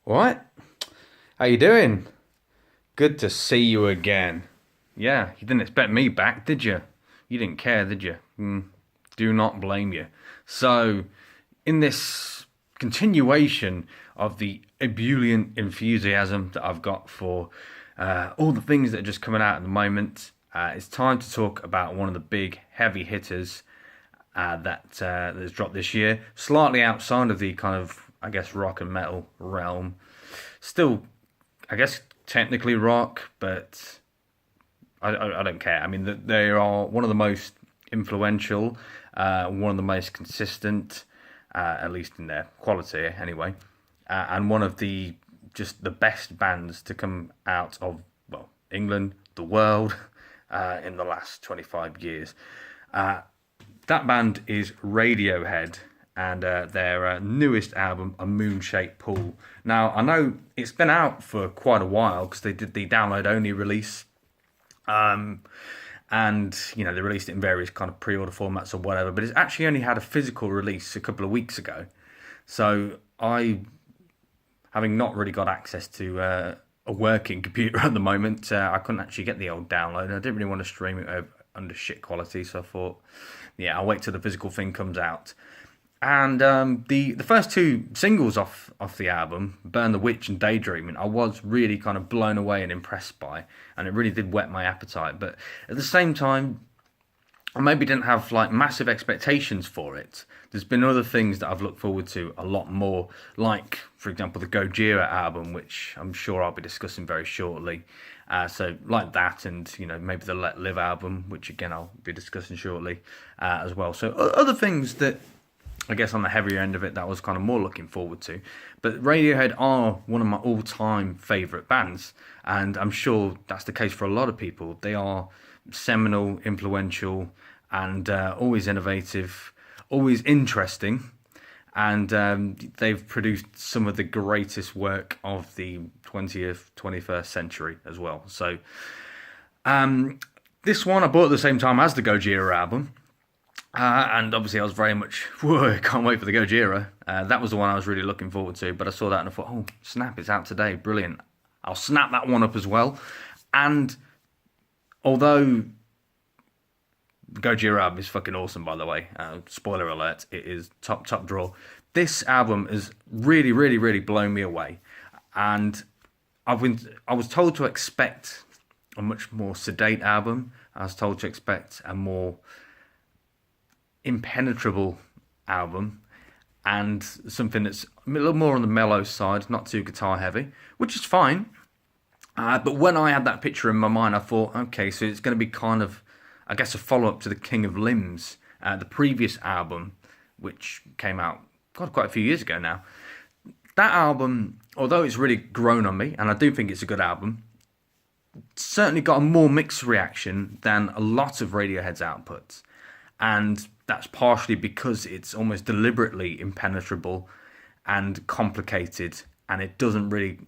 What? How you doing? Good to see you again. Yeah, you didn't expect me back, did you? You didn't care, did you? Do not blame you. So, in this continuation of the ebullient enthusiasm that I've got for all the things that are just coming out at the moment, it's time to talk about one of the big heavy hitters that's dropped this year. Slightly outside of the kind of, I guess, rock and metal realm. Still, I guess, technically rock, but I don't care. I mean, they are one of the most influential, one of the most consistent, at least in their quality anyway, and one of the just the best bands to come out of, well, England, the world, in the last 25 years. That band is Radiohead, and their newest album, A Moon-Shaped Pool. Now, I know it's been out for quite a while because they did the download-only release, and they released it in various kind of pre-order formats or whatever, but it's actually only had a physical release a couple of weeks ago. So I, having not really got access to a working computer at the moment, I couldn't actually get the old download. I didn't really want to stream it under shit quality, so I thought, yeah, I'll wait till the physical thing comes out. And the first two singles off the album, Burn the Witch and Daydreaming, I was really kind of blown away and impressed by, and it really did whet my appetite. But at the same time, I maybe didn't have like massive expectations for it. There's been other things that I've looked forward to a lot more, like, for example, the Gojira album, which I'm sure I'll be discussing very shortly. So like that, and maybe the Let Live album, which again I'll be discussing shortly as well. So other things that, I guess, on the heavier end of it, that I was kind of more looking forward to. But Radiohead are one of my all-time favourite bands, and I'm sure that's the case for a lot of people. They are seminal, influential, and always innovative, always interesting, and they've produced some of the greatest work of the 20th, 21st century as well. So this one I bought at the same time as the Gojira album. And obviously I was very much, whoa, can't wait for the Gojira. That was the one I was really looking forward to, but I saw that and I thought, oh, snap, it's out today, brilliant. I'll snap that one up as well. And although the Gojira album is fucking awesome, by the way, spoiler alert, it is top draw. This album has really, really, really blown me away. And I was told to expect a much more sedate album. I was told to expect a more impenetrable album, and something that's a little more on the mellow side, not too guitar heavy, which is fine. But when I had that picture in my mind, I thought, okay, so it's going to be kind of, I guess, a follow-up to the King of Limbs, the previous album, which came out quite a few years ago now. That album, although it's really grown on me, and I do think it's a good album, certainly got a more mixed reaction than a lot of Radiohead's outputs. And that's partially because it's almost deliberately impenetrable and complicated, and it doesn't really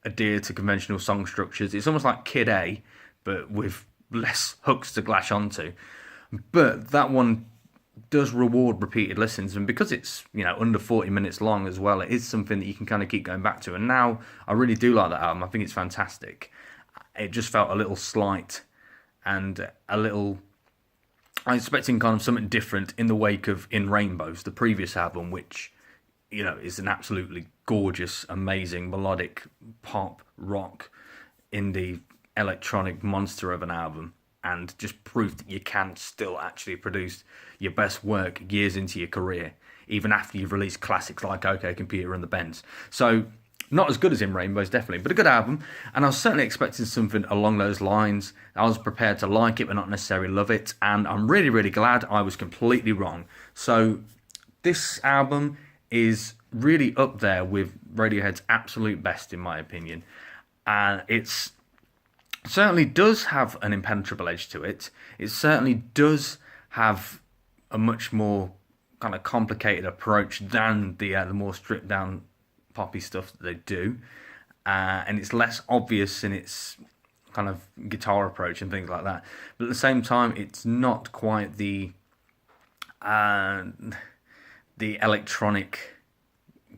adhere to conventional song structures. It's almost like Kid A, but with less hooks to lash onto. But that one does reward repeated listens, and because it's under 40 minutes long as well, it is something that you can kind of keep going back to. And now I really do like that album. I think it's fantastic. It just felt a little slight and a little, I'm expecting kind of something different in the wake of In Rainbows, the previous album, which, is an absolutely gorgeous, amazing, melodic, pop, rock, indie, electronic monster of an album, and just proof that you can still actually produce your best work years into your career, even after you've released classics like OK Computer and The Bends. So, not as good as In Rainbows, definitely, but a good album, and I was certainly expecting something along those lines. I was prepared to like it, but not necessarily love it, and I'm really, really glad I was completely wrong. So, this album is really up there with Radiohead's absolute best, in my opinion, and it's certainly does have an impenetrable edge to it. It certainly does have a much more kind of complicated approach than the more stripped down poppy stuff that they do, and it's less obvious in its kind of guitar approach and things like that. But at the same time, it's not quite the electronic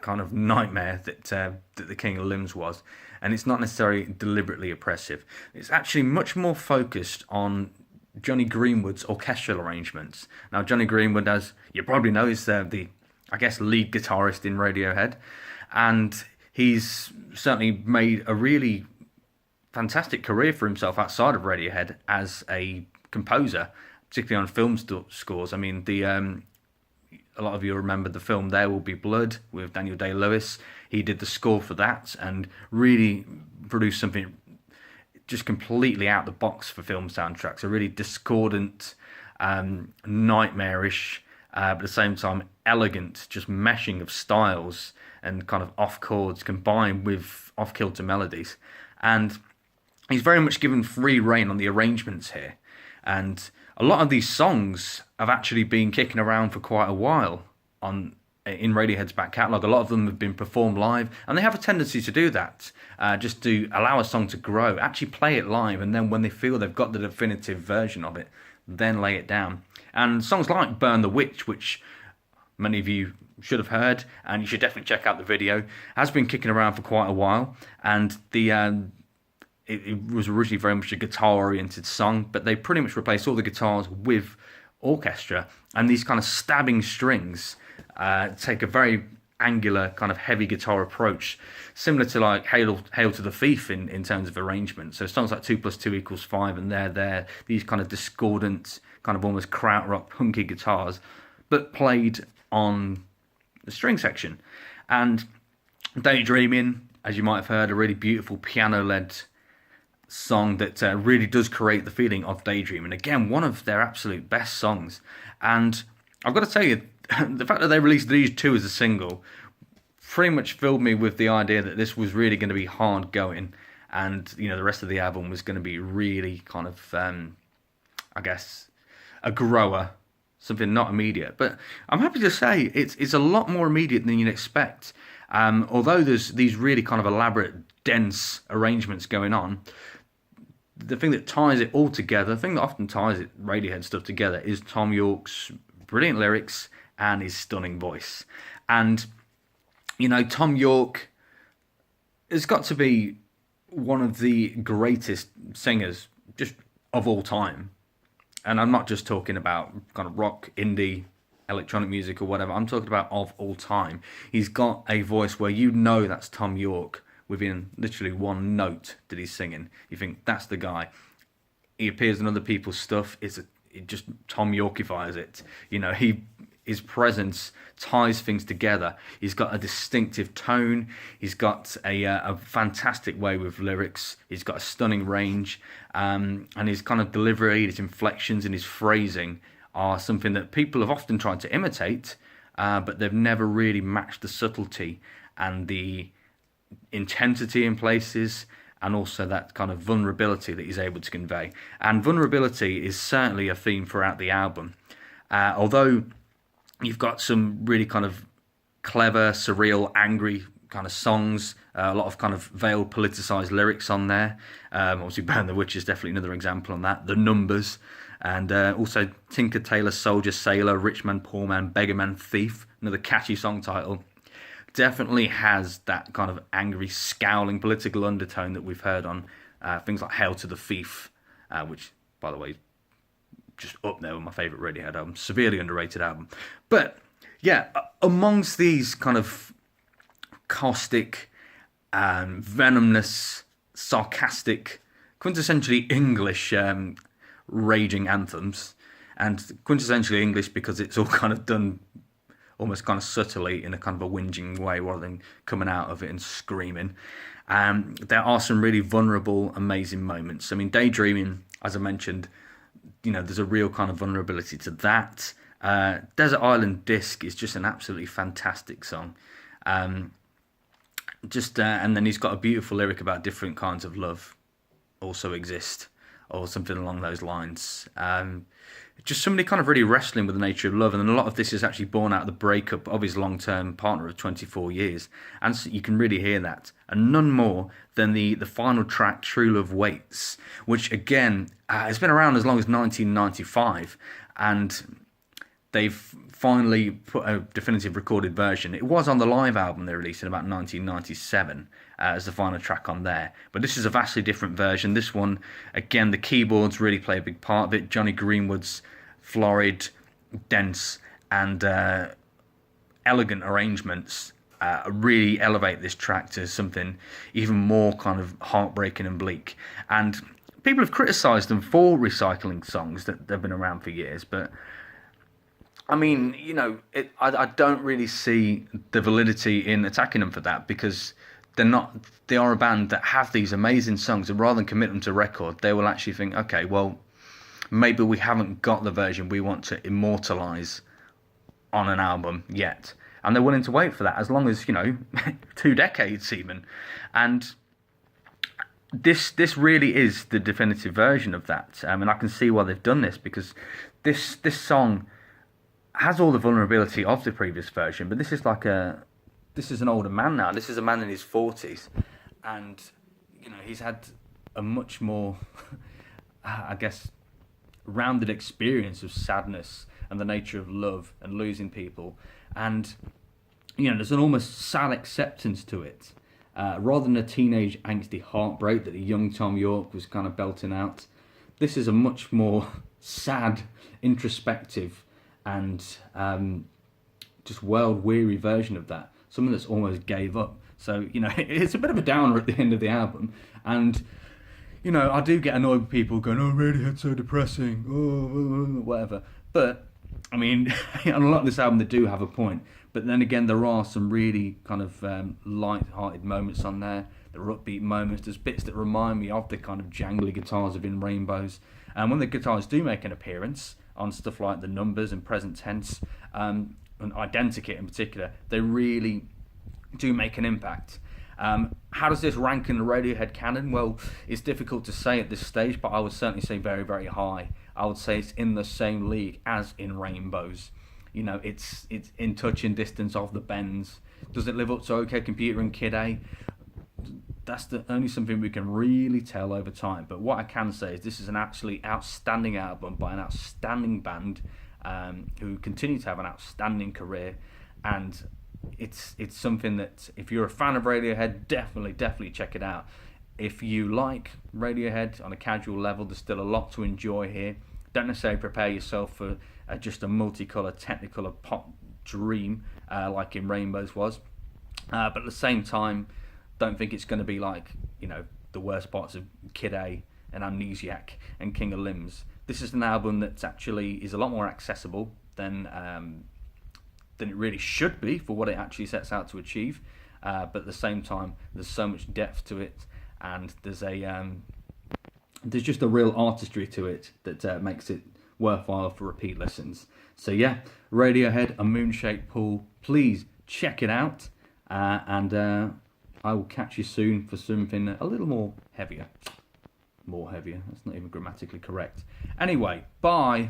kind of nightmare that the King of Limbs was, and it's not necessarily deliberately oppressive. It's actually much more focused on Johnny Greenwood's orchestral arrangements. Now, Johnny Greenwood, as you probably know, is the I guess lead guitarist in Radiohead, and he's certainly made a really fantastic career for himself outside of Radiohead as a composer, particularly on film scores. I mean, a lot of you remember the film There Will Be Blood with Daniel Day-Lewis. He did the score for that and really produced something just completely out the box for film soundtracks. A really discordant, nightmarish, but at the same time elegant, just meshing of styles and kind of off chords combined with off-kilter melodies. And he's very much given free rein on the arrangements here. And a lot of these songs have actually been kicking around for quite a while in Radiohead's back catalogue. A lot of them have been performed live, and they have a tendency to do that, just to allow a song to grow, actually play it live, and then when they feel they've got the definitive version of it, then lay it down. And songs like Burn the Witch, which many of you should have heard, and you should definitely check out the video, has been kicking around for quite a while, and it was originally very much a guitar-oriented song, but they pretty much replaced all the guitars with orchestra, and these kind of stabbing strings take a very angular, kind of heavy guitar approach, similar to like Hail to the Thief in terms of arrangement. So songs like 2 + 2 = 5, and they're these kind of discordant, kind of almost krautrock, hunky guitars, but played on the string section. And Daydreaming, as you might have heard, a really beautiful piano-led song that really does create the feeling of Daydream, and again, one of their absolute best songs. And I've got to tell you, the fact that they released these two as a single pretty much filled me with the idea that this was really going to be hard going, and the rest of the album was going to be really kind of I guess a grower, something not immediate. But I'm happy to say it's a lot more immediate than you'd expect. Although there's these really kind of elaborate, dense arrangements going on, the thing that ties it all together, the thing that often ties Radiohead stuff together, is Tom Yorke's brilliant lyrics and his stunning voice. And, Tom Yorke has got to be one of the greatest singers just of all time. And I'm not just talking about kind of rock, indie, electronic music or whatever. I'm talking about of all time. He's got a voice where that's Tom Yorke within literally one note that he's singing. You think, that's the guy. He appears in other people's stuff. It just Tom Yorkeifies it. His presence ties things together. He's got a distinctive tone. He's got a fantastic way with lyrics. He's got a stunning range. And his kind of delivery, his inflections and his phrasing are something that people have often tried to imitate, but they've never really matched the subtlety and the intensity in places, and also that kind of vulnerability that he's able to convey. And vulnerability is certainly a theme throughout the album. Although you've got some really kind of clever, surreal, angry kind of songs, a lot of kind of veiled, politicised lyrics on there. Obviously, Burn the Witch is definitely another example on that. The Numbers, and also Tinker, Tailor, Soldier, Sailor, Rich Man, Poor Man, Beggar Man, Thief, another catchy song title. Definitely has that kind of angry, scowling political undertone that we've heard on things like Hail to the Thief, which, by the way, just up there with my favourite Radiohead album. Severely underrated album. But, yeah, amongst these kind of caustic, venomous, sarcastic, quintessentially English raging anthems, and quintessentially English because it's all kind of done almost kind of subtly in a kind of a whinging way rather than coming out of it and screaming. There are some really vulnerable, amazing moments. I mean, Daydreaming, as I mentioned, there's a real kind of vulnerability to that. Desert Island Disc is just an absolutely fantastic song. And then he's got a beautiful lyric about different kinds of love also exist, or something along those lines. Just somebody kind of really wrestling with the nature of love, and a lot of this is actually born out of the breakup of his long-term partner of 24 years, and so you can really hear that. And none more than the final track, True Love Waits, which again has been around as long as 1995, and they've finally put a definitive recorded version. It was on the live album they released in about 1997 as the final track on there. But this is a vastly different version. This one, again, the keyboards really play a big part of it. Johnny Greenwood's florid, dense, and elegant arrangements really elevate this track to something even more kind of heartbreaking and bleak. And people have criticised them for recycling songs that they've been around for years, but I mean, I don't really see the validity in attacking them for that, because they are a band that have these amazing songs, and rather than commit them to record, they will actually think, okay, well, maybe we haven't got the version we want to immortalise on an album yet. And they're willing to wait for that, as long as, 2 decades even. And this really is the definitive version of that. And I can see why they've done this, because this song has all the vulnerability of the previous version, but this is an older man now. This is a man in his 40s, and he's had a much more, I guess, rounded experience of sadness and the nature of love and losing people, and there's an almost sad acceptance to it, rather than a teenage angsty heartbreak that a young Tom York was kind of belting out. This is a much more sad, introspective, and just world-weary version of that. Someone that's almost gave up. So, it's a bit of a downer at the end of the album. And, I do get annoyed with people going, oh, Radiohead's so depressing, whatever. But, I mean, on a lot of this album, they do have a point. But then again, there are some really kind of light-hearted moments on there. There are upbeat moments. There's bits that remind me of the kind of jangly guitars of In Rainbows. And when the guitars do make an appearance on stuff like the numbers and present tense, and Identikit in particular, they really do make an impact. How does this rank in the Radiohead canon? Well, it's difficult to say at this stage, but I would certainly say very, very high. I would say it's in the same league as In Rainbows. It's in touching distance of the bends. Does it live up to OK Computer and Kid A? That's the only something we can really tell over time. But what I can say is this is an absolutely outstanding album by an outstanding band who continue to have an outstanding career, and it's something that, if you're a fan of Radiohead, definitely check it out. If you like Radiohead on a casual level, there's still a lot to enjoy here. Don't necessarily prepare yourself for just a multicolour, technicolor pop dream like In Rainbows was, but at the same time, don't think it's going to be like the worst parts of Kid A and Amnesiac and King of Limbs. This is an album that actually is a lot more accessible than it really should be for what it actually sets out to achieve. But at the same time, there's so much depth to it, and there's just a real artistry to it that makes it worthwhile for repeat listens. So yeah, Radiohead, A Moon-Shaped Pool. Please check it out, and I will catch you soon for something a little more heavier. More heavier. That's not even grammatically correct. Anyway, bye.